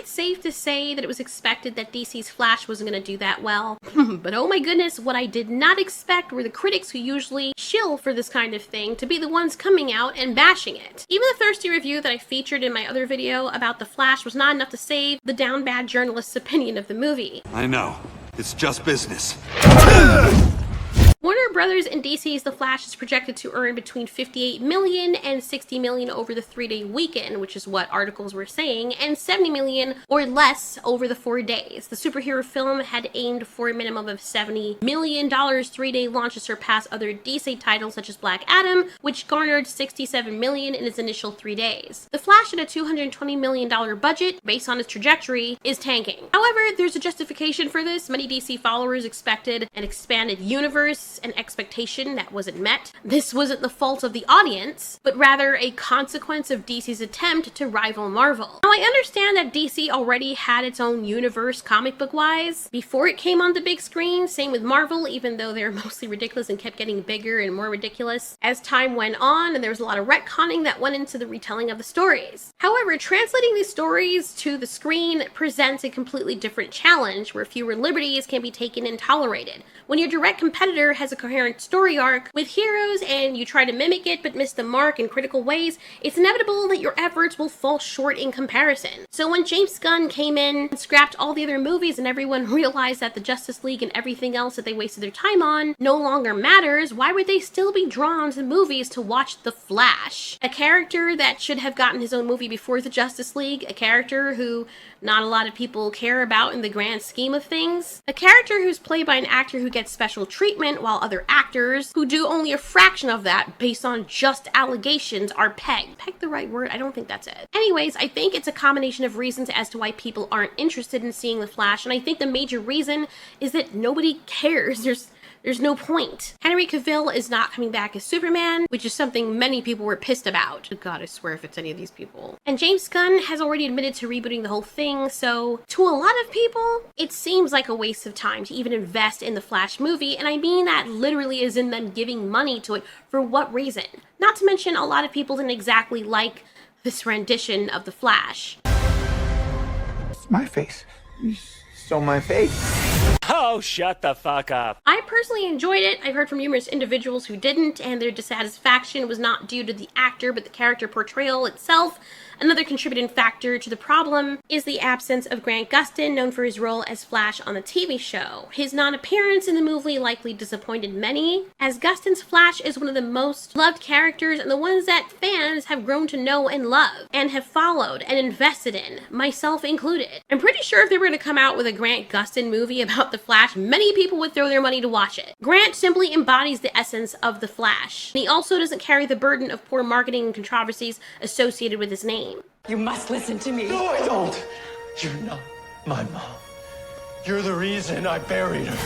it's safe to say that it was expected that DC's Flash wasn't going to do that well. But oh my goodness, what I did not expect were the critics who usually shill for this kind of thing to be the ones coming out and bashing it. Even the thirsty review that I featured in my other video about the Flash was not enough to save the down bad journalist's opinion of the movie. I know. It's just business. Warner Brothers and DC's The Flash is projected to earn between $58 million and $60 million over the 3-day weekend, which is what articles were saying, and $70 million or less over the 4 days. The superhero film had aimed for a minimum of $70 million 3-day launch to surpass other DC titles such as Black Adam, which garnered $67 million in its initial 3 days. The Flash at a $220 million budget, based on its trajectory, is tanking. However, there's a justification for this. Many DC followers expected an expanded universe, an expectation that wasn't met. This wasn't the fault of the audience, but rather a consequence of DC's attempt to rival Marvel. Now, I understand that DC already had its own universe comic book wise before it came on the big screen, same with Marvel, even though they're mostly ridiculous and kept getting bigger and more ridiculous as time went on, and there was a lot of retconning that went into the retelling of the stories. However, translating these stories to the screen presents a completely different challenge where fewer liberties can be taken and tolerated. When your direct competitor has a coherent story arc with heroes and you try to mimic it but miss the mark in critical ways, it's inevitable that your efforts will fall short in comparison. So when James Gunn came in and scrapped all the other movies and everyone realized that the Justice League and everything else that they wasted their time on no longer matters, why would they still be drawn to movies to watch The Flash? A character that should have gotten his own movie before the Justice League, a character who not a lot of people care about in the grand scheme of things, a character who's played by an actor who gets special treatment while other actors who do only a fraction of that based on just allegations are pegged. Pegged the right word? I don't think that's it. Anyways, I think it's a combination of reasons as to why people aren't interested in seeing The Flash, and I think the major reason is that nobody cares. There's no point. Henry Cavill is not coming back as Superman, which is something many people were pissed about. God, I swear if it's any of these people. And James Gunn has already admitted to rebooting the whole thing, so to a lot of people, it seems like a waste of time to even invest in the Flash movie, and I mean that literally as in them giving money to it. For what reason? Not to mention, a lot of people didn't exactly like this rendition of the Flash. It's my face. You stole my face. Oh, shut the fuck up. I personally enjoyed it. I've heard from numerous individuals who didn't, and their dissatisfaction was not due to the actor, but the character portrayal itself. Another contributing factor to the problem is the absence of Grant Gustin, known for his role as Flash on the TV show. His non-appearance in the movie likely disappointed many, as Gustin's Flash is one of the most loved characters and the ones that fans have grown to know and love, and have followed and invested in, myself included. I'm pretty sure if they were to come out with a Grant Gustin movie about the Flash, many people would throw their money to watch it. Grant simply embodies the essence of the Flash. And he also doesn't carry the burden of poor marketing and controversies associated with his name. You must listen to me. No, I don't. You're not my mom. You're the reason I buried her.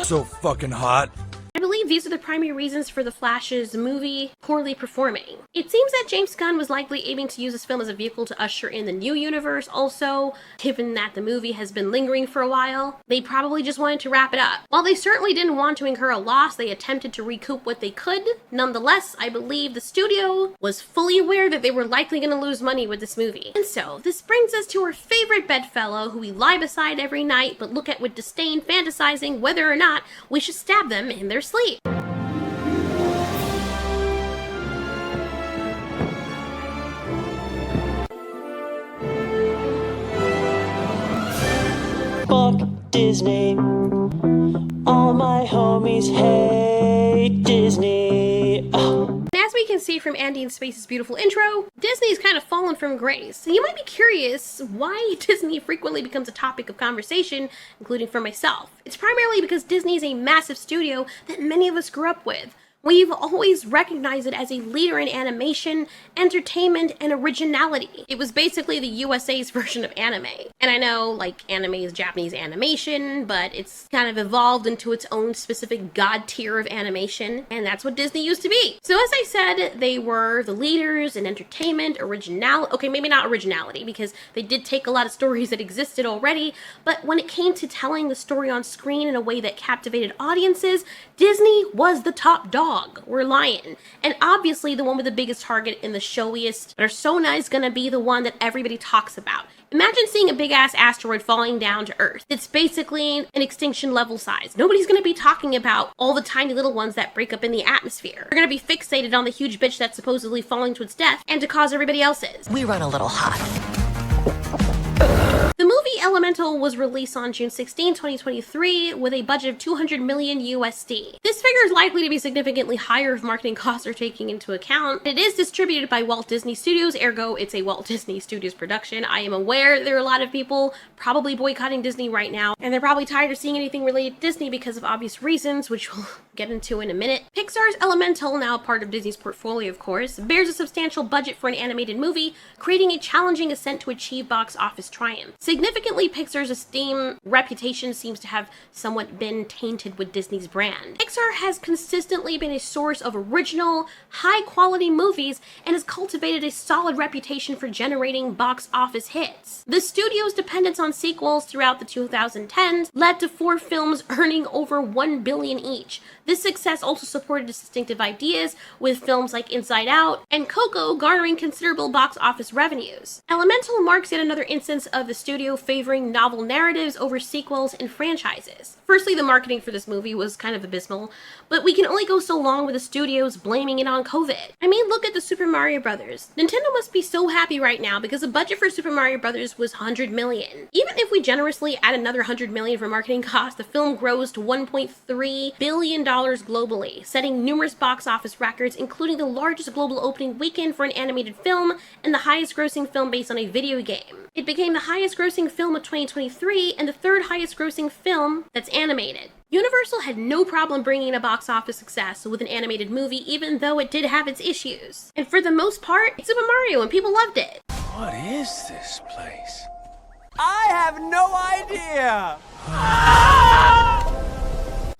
So fucking hot. I believe these are the primary reasons for The Flash's movie poorly performing. It seems that James Gunn was likely aiming to use this film as a vehicle to usher in the new universe also, given that the movie has been lingering for a while. They probably just wanted to wrap it up. While they certainly didn't want to incur a loss, they attempted to recoup what they could. Nonetheless, I believe the studio was fully aware that they were likely going to lose money with this movie. And so, this brings us to our favorite bedfellow, who we lie beside every night but look at with disdain, fantasizing whether or not we should stab them in their sleep. Fuck Disney. All my homies hate Disney. And as we can see from Andy and Space's beautiful intro, Disney's kind of fallen from grace. And you might be curious why Disney frequently becomes a topic of conversation, including for myself. It's primarily because Disney is a massive studio that many of us grew up with. We've always recognized it as a leader in animation, entertainment, and originality. It was basically the USA's version of anime. And I know, like, anime is Japanese animation, but it's kind of evolved into its own specific god tier of animation, and that's what Disney used to be. So as I said, they were the leaders in entertainment, originality. Okay, maybe not originality, because they did take a lot of stories that existed already, but when it came to telling the story on screen in a way that captivated audiences, Disney was the top dog. We're lying. And obviously the one with the biggest target and the showiest persona is gonna be the one that everybody talks about. Imagine seeing a big ass asteroid falling down to Earth. It's basically an extinction level size. Nobody's gonna be talking about all the tiny little ones that break up in the atmosphere. They're gonna be fixated on the huge bitch that's supposedly falling to its death and to cause everybody else's. We run a little hot. The movie Elemental was released on June 16, 2023 with a budget of 200 million USD. This figure is likely to be significantly higher if marketing costs are taken into account. It is distributed by Walt Disney Studios, ergo it's a Walt Disney Studios production. I am aware there are a lot of people probably boycotting Disney right now, and they're probably tired of seeing anything related to Disney because of obvious reasons, which we'll get into in a minute. Pixar's Elemental, now part of Disney's portfolio of course, bears a substantial budget for an animated movie, creating a challenging ascent to achieve box office triumph. Significantly, Pixar's esteem reputation seems to have somewhat been tainted with Disney's brand. Pixar has consistently been a source of original, high-quality movies and has cultivated a solid reputation for generating box office hits. The studio's dependence on sequels throughout the 2010s led to 4 films earning over $1 billion each. This success also supported its distinctive ideas, with films like Inside Out and Coco garnering considerable box office revenues. Elemental marks yet another instance of the studio favoring novel narratives over sequels and franchises. Firstly, the marketing for this movie was kind of abysmal, but we can only go so long with the studios blaming it on COVID. I mean, look at the Super Mario Brothers. Nintendo must be so happy right now because the budget for Super Mario Brothers was $100 million. Even if we generously add another $100 million for marketing costs, the film grows to $1.3 billion globally, setting numerous box office records, including the largest global opening weekend for an animated film and the highest grossing film based on a video game. It became the highest grossing film of 2023 and the 3rd highest grossing film that's animated. Universal had no problem bringing a box office success with an animated movie, even though it did have its issues. And for the most part, it's Super Mario and people loved it. What is this place? I have no idea!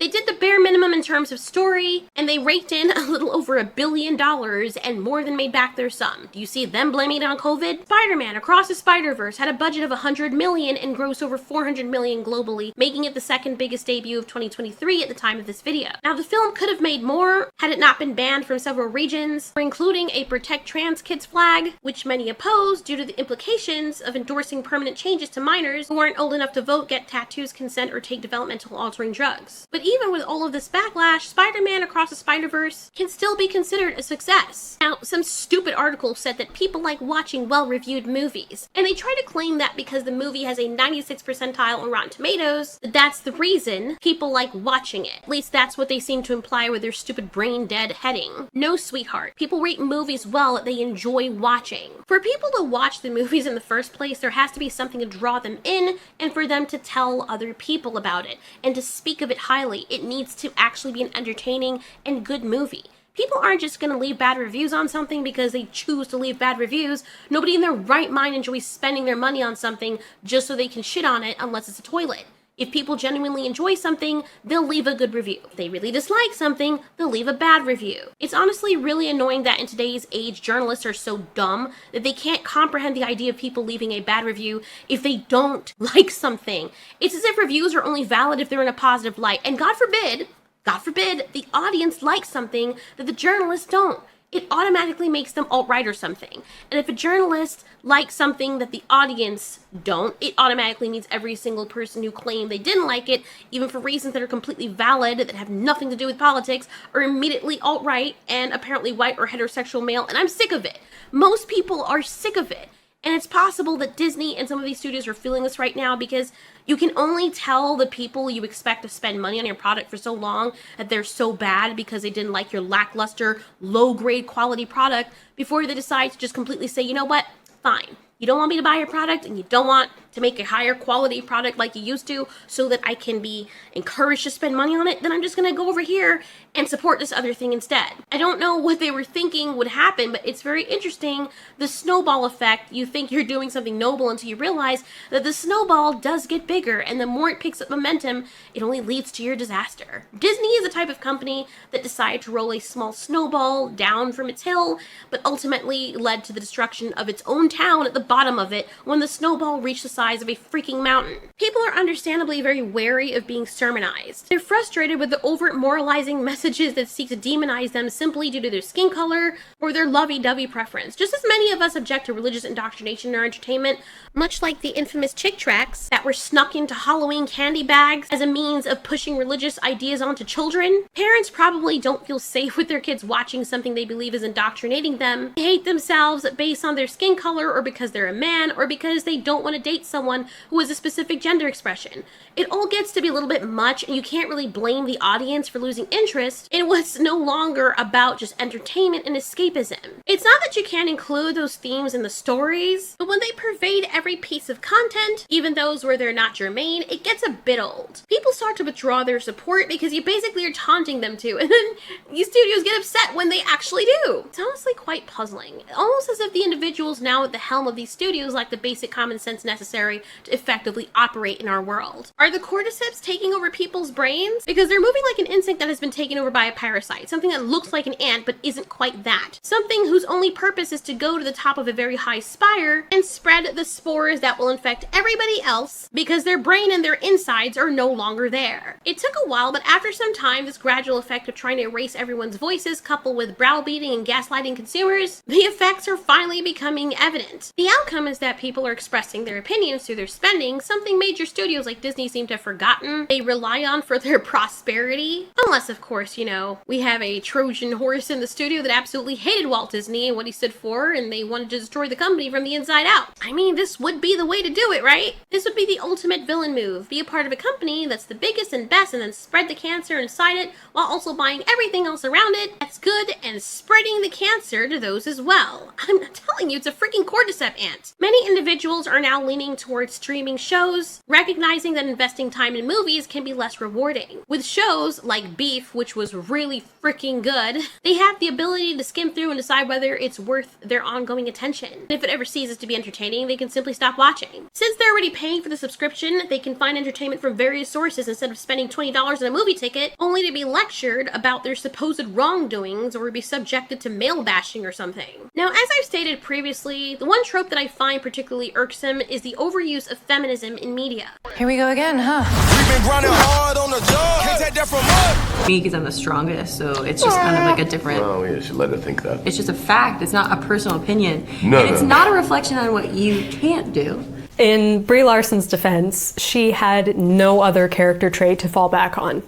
They did the bare minimum in terms of story, and they raked in a little over $1 billion and more than made back their sum. Do you see them blaming it on COVID? Spider-Man Across the Spider-Verse had a budget of $100 million and grossed over $400 million globally, making it the 2nd biggest debut of 2023 at the time of this video. Now, the film could have made more had it not been banned from several regions, including a Protect Trans Kids flag, which many oppose due to the implications of endorsing permanent changes to minors who aren't old enough to vote, get tattoos, consent, or take developmental altering drugs. But even with all of this backlash, Spider-Man Across the Spider-Verse can still be considered a success. Now, some stupid article said that people like watching well-reviewed movies, and they try to claim that because the movie has a 96 percentile on Rotten Tomatoes, that's the reason people like watching it. At least that's what they seem to imply with their stupid brain-dead heading. No, sweetheart. People rate movies well that they enjoy watching. For people to watch the movies in the first place, there has to be something to draw them in, and for them to tell other people about it, and to speak of it highly. It needs to actually be an entertaining and good movie. People aren't just going to leave bad reviews on something because they choose to leave bad reviews. Nobody in their right mind enjoys spending their money on something just so they can shit on it unless it's a toilet. If people genuinely enjoy something, they'll leave a good review. If they really dislike something, they'll leave a bad review. It's honestly really annoying that in today's age, journalists are so dumb that they can't comprehend the idea of people leaving a bad review if they don't like something. It's as if reviews are only valid if they're in a positive light. And God forbid, the audience likes something that the journalists don't. It automatically makes them alt-right or something. And if a journalist likes something that the audience don't, it automatically means every single person who claimed they didn't like it, even for reasons that are completely valid, that have nothing to do with politics, are immediately alt-right and apparently white or heterosexual male, and I'm sick of it. Most people are sick of it. And it's possible that Disney and some of these studios are feeling this right now because you can only tell the people you expect to spend money on your product for so long that they're so bad because they didn't like your lackluster, low-grade quality product before they decide to just completely say, you know what, fine. You don't want me to buy your product, and you don't want to make a higher quality product like you used to so that I can be encouraged to spend money on it, then I'm just gonna go over here and support this other thing instead. I don't know what they were thinking would happen, but it's very interesting. The snowball effect, you think you're doing something noble until you realize that the snowball does get bigger, and the more it picks up momentum, it only leads to your disaster. Disney is a type of company that decided to roll a small snowball down from its hill, but ultimately led to the destruction of its own town at the bottom of it when the snowball reached the size of a freaking mountain. People are understandably very wary of being sermonized. They're frustrated with the overt moralizing messages that seek to demonize them simply due to their skin color or their lovey-dovey preference. Just as many of us object to religious indoctrination in our entertainment, much like the infamous chick tracts that were snuck into Halloween candy bags as a means of pushing religious ideas onto children. Parents probably don't feel safe with their kids watching something they believe is indoctrinating them. They hate themselves based on their skin color, or because they're a man, or because they don't want to date someone who has a specific gender expression. It all gets to be a little bit much, and you can't really blame the audience for losing interest in what's no longer about just entertainment and escapism. It's not that you can't include those themes in the stories, but when they pervade every piece of content, even those where they're not germane, it gets a bit old. People start to withdraw their support because you basically are taunting them to, and then these studios get upset when they actually do. It's honestly quite puzzling. Almost as if the individuals now at the helm of these studios lack the basic common sense necessary to effectively operate in our world. Are the cordyceps taking over people's brains? Because they're moving like an insect that has been taken over by a parasite, something that looks like an ant but isn't quite that. Something whose only purpose is to go to the top of a very high spire and spread the spores that will infect everybody else because their brain and their insides are no longer there. It took a while, but after some time, this gradual effect of trying to erase everyone's voices, coupled with browbeating and gaslighting consumers, the effects are finally becoming evident. The outcome is that people are expressing their opinions through their spending, something major studios like Disney seem to have forgotten they rely on for their prosperity. Unless, of course, you know, we have a Trojan horse in the studio that absolutely hated Walt Disney and what he stood for, and they wanted to destroy the company from the inside out. I mean, this would be the way to do it, right? This would be the ultimate villain move. Be a part of a company that's the biggest and best, and then spread the cancer inside it while also buying everything else around it that's good and spreading the cancer to those as well. I'm telling you, it's a freaking cordyceps ant. Many individuals are now leaning towards streaming shows, recognizing that investing time in movies can be less rewarding. With shows like Beef, which was really freaking good, they have the ability to skim through and decide whether it's worth their ongoing attention. If it ever ceases to be entertaining, they can simply stop watching. Since they're already paying for the subscription, they can find entertainment from various sources instead of spending $20 on a movie ticket, only to be lectured about their supposed wrongdoings or be subjected to male bashing or something. Now, as I've stated previously, the one trope that I find particularly irksome is the overuse of feminism in media. Here we go again, huh? We've been grinding hard on the job. Can't take that from us. Me, because I'm the strongest, so it's just kind of like a different... Oh, yeah, you should let her think that. It's just a fact. It's not a personal opinion. No, and it's not a reflection on what you can't do. In Brie Larson's defense, she had no other character trait to fall back on.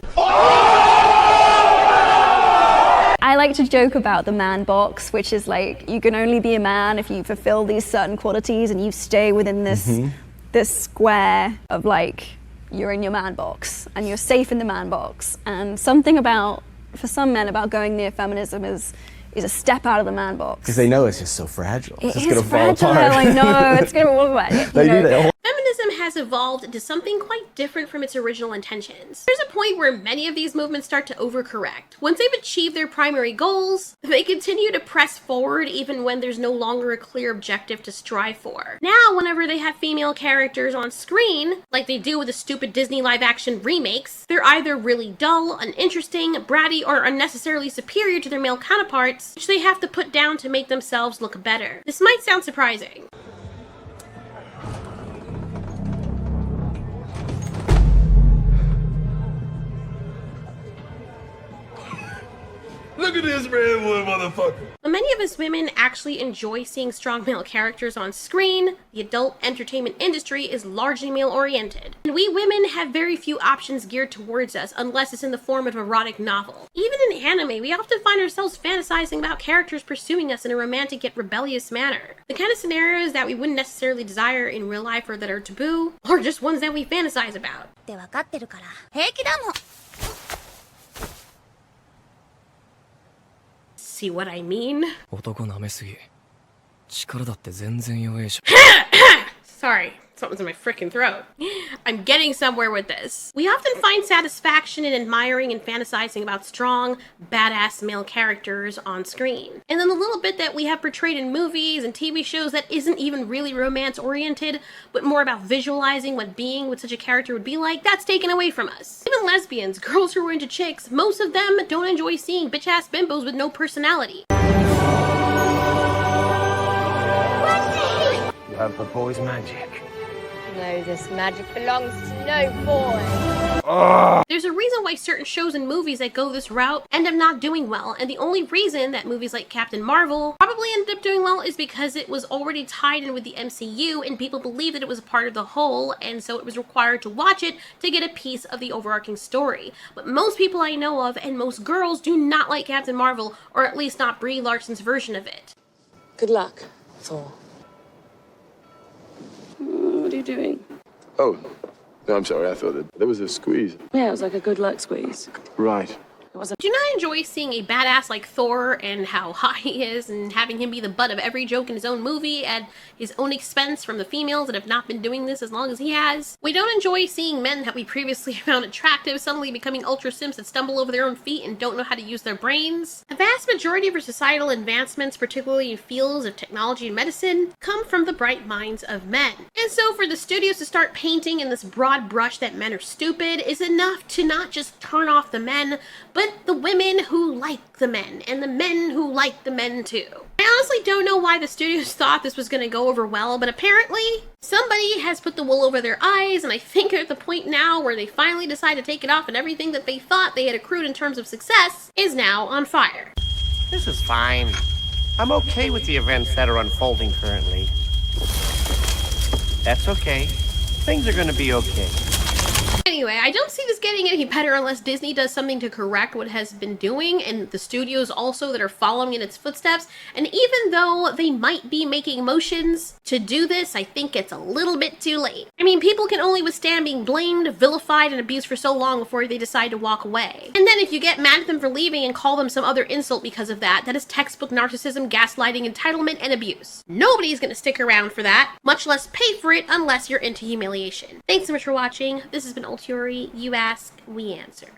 I like to joke about the man box, which is like, you can only be a man if you fulfill these certain qualities and you stay within this square of like, you're in your man box and you're safe in the man box. And something about, for some men, about going near feminism is a step out of the man box. Because they know it's just so fragile. It's just gonna fragile, fall apart. I know, it's gonna fall apart. They do that. Feminism has evolved into something quite different from its original intentions. There's a point where many of these movements start to overcorrect. Once they've achieved their primary goals, they continue to press forward even when there's no longer a clear objective to strive for. Now, whenever they have female characters on screen, like they do with the stupid Disney live-action remakes, they're either really dull, uninteresting, bratty, or unnecessarily superior to their male counterparts, which they have to put down to make themselves look better. This might sound surprising. Look at this redwood motherfucker. But many of us women actually enjoy seeing strong male characters on screen. The adult entertainment industry is largely male-oriented, and we women have very few options geared towards us unless it's in the form of an erotic novel. Even in anime, we often find ourselves fantasizing about characters pursuing us in a romantic yet rebellious manner. The kind of scenarios that we wouldn't necessarily desire in real life or that are taboo, or just ones that we fantasize about. See what I mean? 男舐めすぎ。力だって全然弱えし。Sorry, something's in my frickin' throat. I'm getting somewhere with this. We often find satisfaction in admiring and fantasizing about strong, badass male characters on screen. And then the little bit that we have portrayed in movies and TV shows that isn't even really romance-oriented, but more about visualizing what being with such a character would be like, that's taken away from us. Even lesbians, girls who are into chicks, most of them don't enjoy seeing bitch-ass bimbos with no personality. You have the boy's magic. No, this magic belongs to no boy. There's a reason why certain shows and movies that go this route end up not doing well, and the only reason that movies like Captain Marvel probably ended up doing well is because it was already tied in with the MCU and people believed that it was a part of the whole, and so it was required to watch it to get a piece of the overarching story. But most people I know of, and most girls, do not like Captain Marvel, or at least not Brie Larson's version of it. Good luck, Thor. What are you doing? Oh, no, I'm sorry. I thought that there was a squeeze. Yeah, it was like a good luck squeeze. Right. Do you not enjoy seeing a badass like Thor and how hot he is and having him be the butt of every joke in his own movie at his own expense from the females that have not been doing this as long as he has? We don't enjoy seeing men that we previously found attractive suddenly becoming ultra simps that stumble over their own feet and don't know how to use their brains. The vast majority of our societal advancements, particularly in fields of technology and medicine, come from the bright minds of men. And so for the studios to start painting in this broad brush that men are stupid is enough to not just turn off the men, but the women who like the men, and the men who like the men too. I honestly don't know why the studios thought this was going to go over well, but apparently somebody has put the wool over their eyes, and I think they're at the point now where they finally decide to take it off, and everything that they thought they had accrued in terms of success is now on fire. This is fine. I'm okay with the events that are unfolding currently. That's okay. Things are gonna be okay. Anyway, I don't see this getting any better unless Disney does something to correct what it has been doing, and the studios also that are following in its footsteps. And even though they might be making motions to do this, I think it's a little bit too late. I mean, people can only withstand being blamed, vilified, and abused for so long before they decide to walk away. And then if you get mad at them for leaving and call them some other insult because of that, that is textbook narcissism, gaslighting, entitlement, and abuse. Nobody's gonna stick around for that, much less pay for it unless you're into humiliation. Thanks so much for watching. This has been Ultiori. You ask, we answer.